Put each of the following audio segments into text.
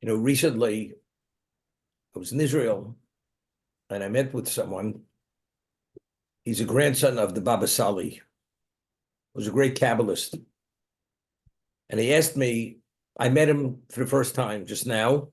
Recently I was in Israel and I met with someone. He's a grandson of the Baba Sali, who was a great Kabbalist. And he asked me, I met him for the first time just now,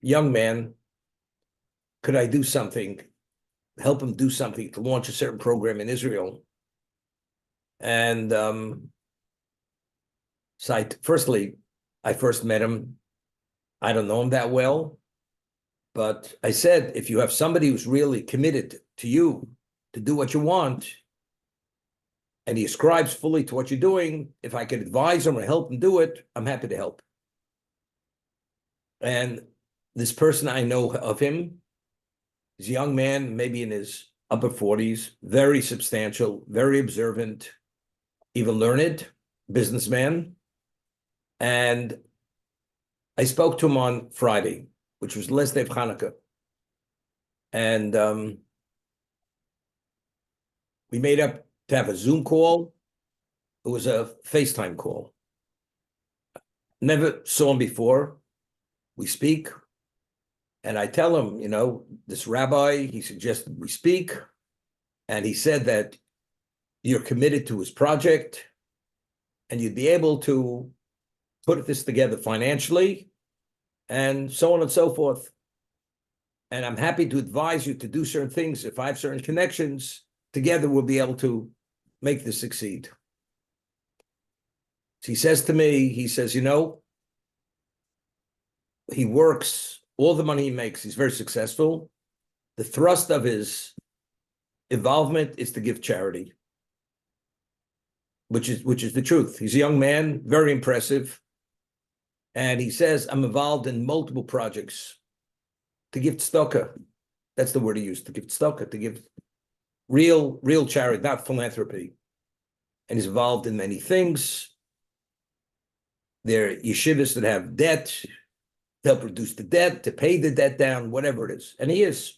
young man, could I do something, help him do something to launch a certain program in Israel? And firstly, I first met him. I don't know him that well, but I said, if you have somebody who's really committed to you to do what you want, and he ascribes fully to what you're doing, if I could advise him or help him do it, I'm happy to help. And this person, I know of him, he's a young man, maybe in his upper 40s, very substantial, very observant, even learned businessman. And I spoke to him on Friday, which was the last day of Hanukkah. And we made up to have a Zoom call. It was a FaceTime call. Never saw him before. We speak, and I tell him, this rabbi, he suggested we speak, and he said that you're committed to his project, and you'd be able to put this together financially, and so on and so forth. And I'm happy to advise you to do certain things. If I have certain connections, together we'll be able to make this succeed. So he says to me, he works, all the money he makes, he's very successful. The thrust of his involvement is to give charity, which is the truth. He's a young man, very impressive. And he says, I'm involved in multiple projects to give tzedakah. That's the word he used, to give tzedakah, to give real charity, not philanthropy. And he's involved in many things. There are yeshivas that have debt, to help reduce the debt, to pay the debt down, whatever it is. And he is.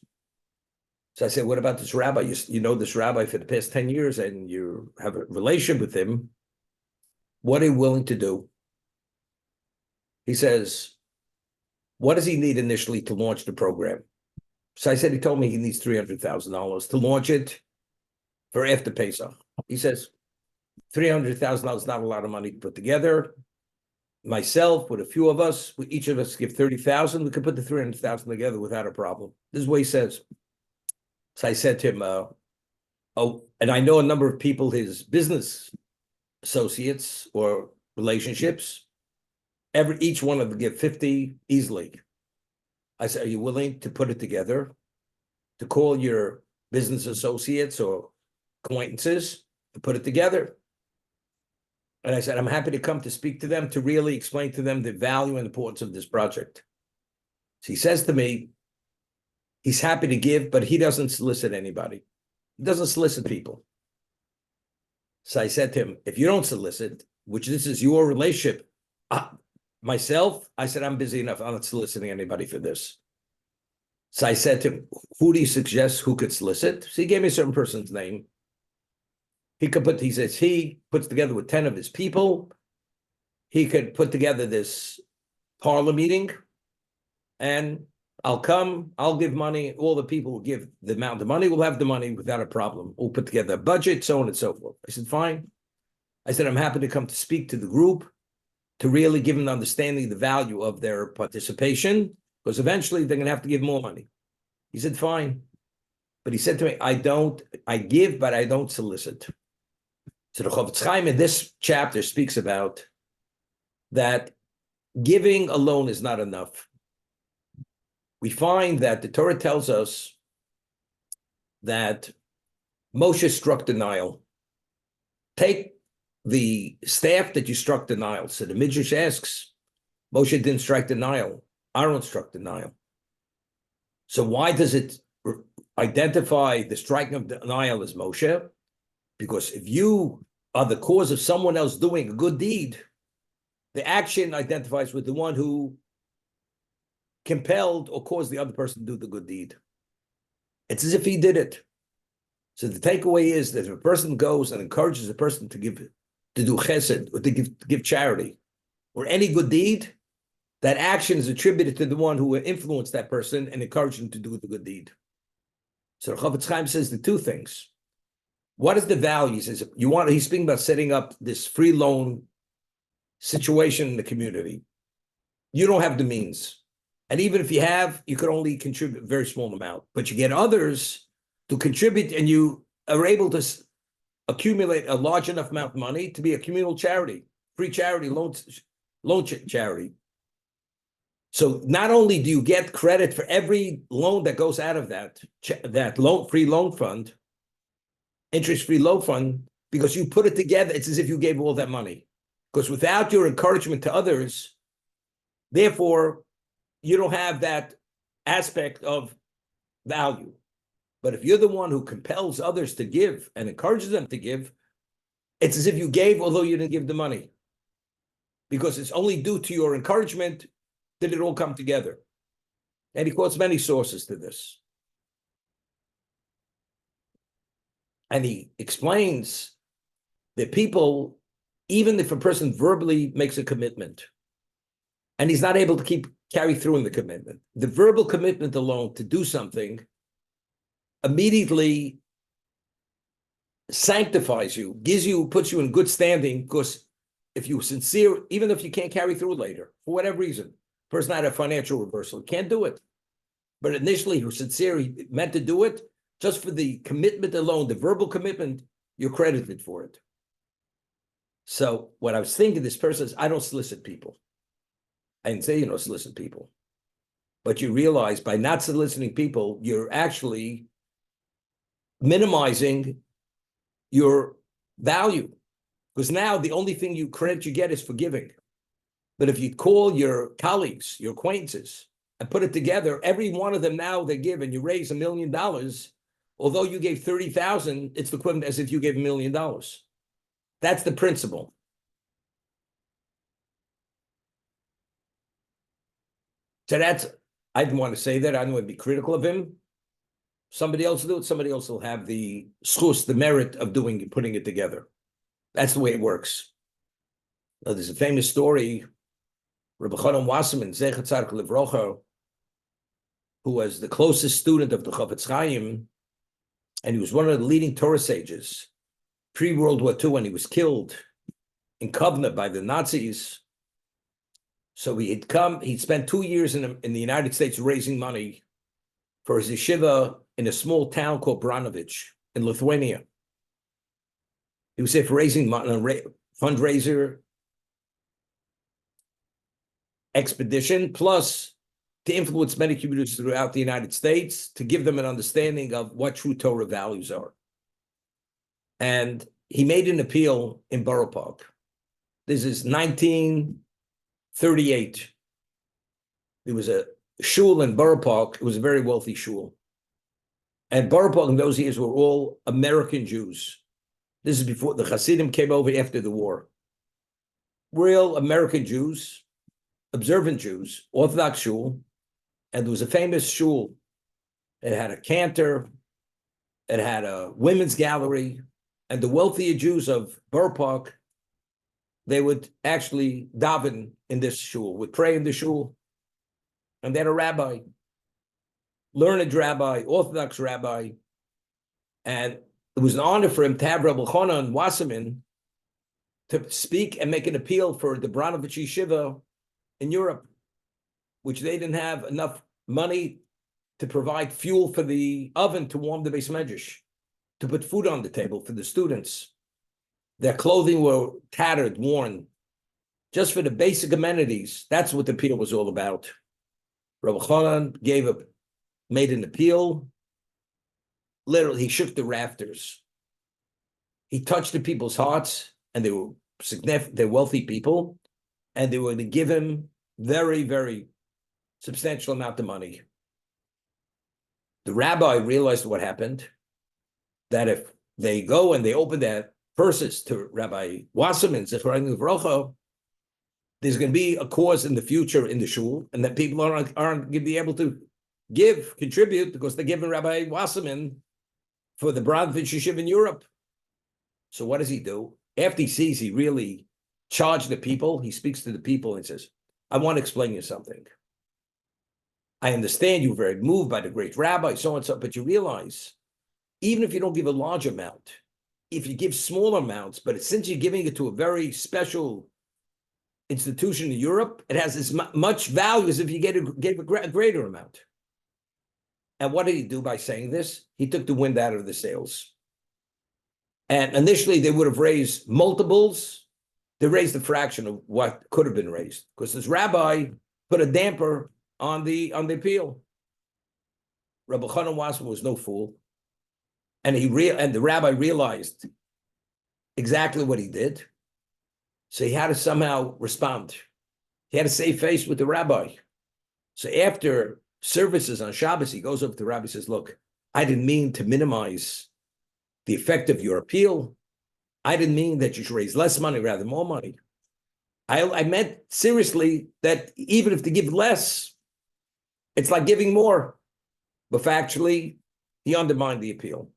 So I said, what about this rabbi? You know this rabbi for the past 10 years and you have a relation with him. What are you willing to do? He says, what does he need initially to launch the program? So I said, he told me he needs $300,000 to launch it for after Pesach. He says, $300,000 is not a lot of money to put together. Myself, with a few of us, each of us give 30,000. We could put the 300,000 together without a problem. This is what he says. So I said to him, and I know a number of people, his business associates or relationships, each one of them give 50 easily. I said, are you willing to put it together, to call your business associates or acquaintances to put it together? And I said, I'm happy to come to speak to them, to really explain to them the value and importance of this project. So he says to me, he's happy to give, but he doesn't solicit anybody. He doesn't solicit people. So I said to him, if you don't solicit, which this is your relationship, myself, I said, I'm busy enough. I'm not soliciting anybody for this. So I said to him, who do you suggest who could solicit? So he gave me a certain person's name. He says he puts together with 10 of his people. He could put together this parlor meeting, and I'll come, I'll give money. All the people will give the amount of money. We'll have the money without a problem. We'll put together a budget, so on and so forth. I said, fine. I said, I'm happy to come to speak to the group, to really give them an understanding of the value of their participation, because eventually they're going to have to give more money. He said, fine. But he said to me, I give, but I don't solicit. So the Chofetz Chaim in this chapter speaks about that giving alone is not enough. We find that the Torah tells us that Moshe struck the Nile. Take the staff that you struck the Nile. So the Midrash asks, Moshe didn't strike the Nile. Aaron struck the Nile. So why does it identify the striking of the Nile as Moshe? Because if you are the cause of someone else doing a good deed, the action identifies with the one who compelled or caused the other person to do the good deed. It's as if he did it. So the takeaway is that if a person goes and encourages a person to do chesed, or to give charity, or any good deed, that action is attributed to the one who influenced that person and encouraged him to do the good deed. So Chofetz Chaim says the two things. What is the value? He says, he's speaking about setting up this free loan situation in the community. You don't have the means. And even if you have, you could only contribute a very small amount, but you get others to contribute and you are able to accumulate a large enough amount of money to be a communal charity, free charity, loan charity. So not only do you get credit for every loan that goes out of that free loan fund, interest-free loan fund, because you put it together, it's as if you gave all that money. Because without your encouragement to others, therefore, you don't have that aspect of value. But if you're the one who compels others to give and encourages them to give, it's as if you gave, although you didn't give the money. Because it's only due to your encouragement that it all come together. And he quotes many sources to this. And he explains that people, even if a person verbally makes a commitment, and he's not able to carry through in the commitment, the verbal commitment alone to do something immediately sanctifies you, puts you in good standing, because if you're sincere, even if you can't carry through later, for whatever reason, person had a financial reversal, can't do it. But initially, he was sincere, he meant to do it, just for the commitment alone, the verbal commitment, you're credited for it. So what I was thinking, this person is, I don't solicit people. I didn't say you don't solicit people. But you realize by not soliciting people, you're actually minimizing your value. Because now the only thing you get is for giving. But if you call your colleagues, your acquaintances, and put it together, every one of them now they give, and you raise $1 million, although you gave 30,000, it's the equivalent as if you gave $1 million. That's the principle. So I didn't want to say that. I didn't want to be critical of him. Somebody else will do it. Somebody else will have the schus, the merit of putting it together. That's the way it works. Now, there's a famous story, Rabbi Chanan Wasserman, Zecher Tzaddik Livrocha, who was the closest student of the Chofetz Chaim, and he was one of the leading Torah sages pre-World War II, when he was killed in Kovna by the Nazis. So he'd spent 2 years in the United States raising money for his yeshiva in a small town called Branovich in Lithuania. He was there for raising money, fundraiser expedition, plus to influence many communities throughout the United States, to give them an understanding of what true Torah values are. And he made an appeal in Borough Park. This is 1938. There was a shul in Borough Park. It was a very wealthy shul. And Borough Park in those years were all American Jews. This is before the Hasidim came over after the war. Real American Jews, observant Jews, Orthodox shul. And there was a famous shul. It had a cantor. It had a women's gallery. And the wealthier Jews of Borough Park, they would actually daven in this shul, would pray in the shul. And they had a rabbi, learned rabbi, Orthodox rabbi. And it was an honor for him to have Rabbi Chanan Wasserman to speak and make an appeal for the Branovich Yeshiva in Europe, which they didn't have enough money to provide fuel for the oven to warm the Beis Medrash, to put food on the table for the students. Their clothing were tattered, worn, just for the basic amenities. That's what the appeal was all about. Rabbi Chanan made an appeal. Literally, he shook the rafters. He touched the people's hearts, and they were significant, they're wealthy people, and they were going to give him very, very substantial amount of money. The rabbi realized what happened, that if they go and they open their purses to Rabbi Wasserman, Zichron Livrocha, there's going to be a cause in the future in the shul, and that people aren't going to be able to contribute, because they're giving Rabbi Wasserman for the Branovich Yeshiva in Europe. So what does he do? After he sees he really charged the people, he speaks to the people and says, I want to explain you something. I understand you're very moved by the great rabbi, so and so, but you realize, even if you don't give a large amount, if you give small amounts, but since you're giving it to a very special institution in Europe, it has as much value as if you gave a greater amount. And what did he do by saying this? He took the wind out of the sails. And initially, they would have raised multiples. They raised a fraction of what could have been raised, because this rabbi put a damper on the appeal. Rabbi Chanan Wasserman was no fool, and the rabbi realized exactly what he did. So he had to somehow respond. He had to save face with the rabbi. So after services on Shabbos, he goes over to the rabbi and says, "Look, I didn't mean to minimize the effect of your appeal. I didn't mean that you should raise less money rather than more money. I meant seriously that even if they give less, it's like giving more." But factually, he undermined the appeal.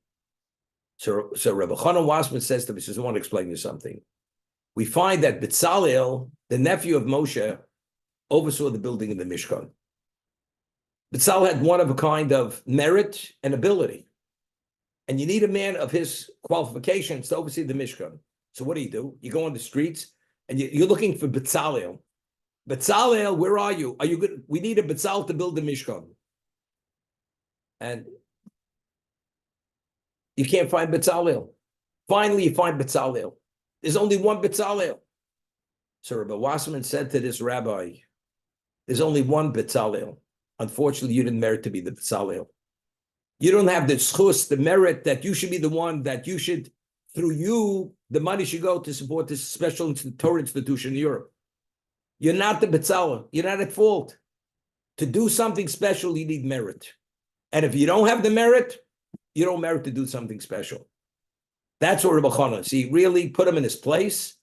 So Rabbi Chanan Wasserman says to me, he says, "I want to explain you something. We find that Bezalel, the nephew of Moshe, oversaw the building of the Mishkan. Bezalel had one of a kind of merit and ability. And you need a man of his qualifications to oversee the Mishkan. So what do? You go on the streets and you're looking for Bezalel. Bezalel, where are you? Are you good? We need a Bezalel to build the Mishkan. And you can't find Bezalel. Finally, you find Bezalel. There's only one Bezalel. So Rabbi Wasserman said to this rabbi, there's only one Bezalel. Unfortunately, you didn't merit to be the Bezalel. You don't have the schus, the merit that you should be the one that you should, through you, the money should go to support this special Torah institution in Europe. You're not the Bezalel. You're not at fault. To do something special, you need merit. And if you don't have the merit, you don't merit to do something special. That's what Rabbi Chanan, see, really put him in his place.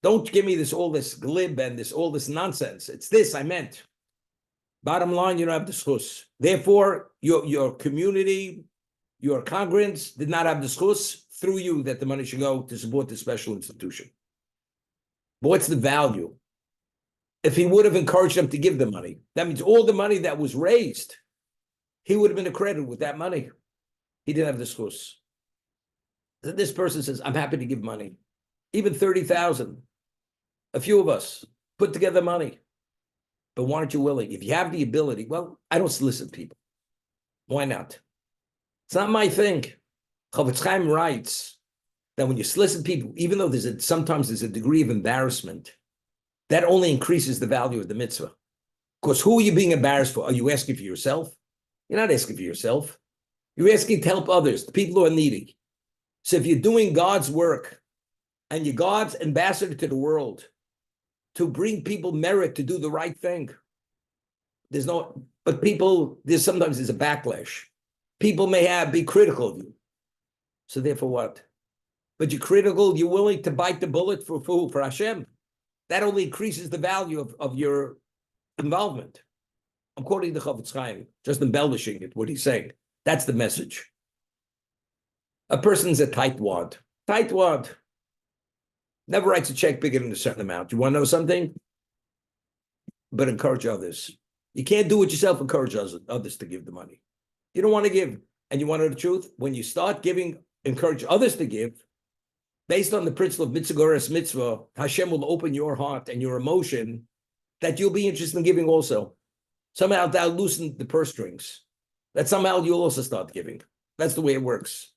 Don't give me all this glib and all this nonsense. It's this I meant. Bottom line, you don't have the schus. Therefore, your community, your congregants did not have the schus through you that the money should go to support the special institution. But what's the value? If he would have encouraged them to give the money, that means all the money that was raised, he would have been accredited with that money. He didn't have the schus. This person says, "I'm happy to give money, even 30,000. A few of us put together money. But why aren't you willing? If you have the ability," well, I don't solicit people. Why not? It's not my thing. Chofetz Chaim writes that when you solicit people, even though sometimes there's a degree of embarrassment, that only increases the value of the mitzvah. Because who are you being embarrassed for? Are you asking for yourself? You're not asking for yourself. You're asking to help others, the people who are needy. So if you're doing God's work and you're God's ambassador to the world to bring people merit to do the right thing, sometimes there's a backlash. People may be critical of you. So therefore what? But you're critical, you're willing to bite the bullet for Hashem. That only increases the value of your involvement. I'm quoting the Chofetz Chaim, just embellishing it, what he's saying. That's the message. A person's a tightwad. Tightwad. Never writes a check bigger than a certain amount. You want to know something? But encourage others. You can't do it yourself, encourage others to give the money. You don't want to give, and you want to know the truth? When you start giving, encourage others to give, based on the principle of mitzvah goras mitzvah, Hashem will open your heart and your emotion that you'll be interested in giving also. Somehow that'll loosen the purse strings. That somehow you'll also start giving. That's the way it works.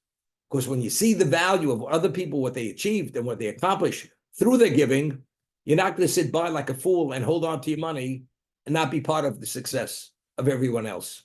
Because when you see the value of other people, what they achieved and what they accomplished through their giving, you're not going to sit by like a fool and hold on to your money and not be part of the success of everyone else.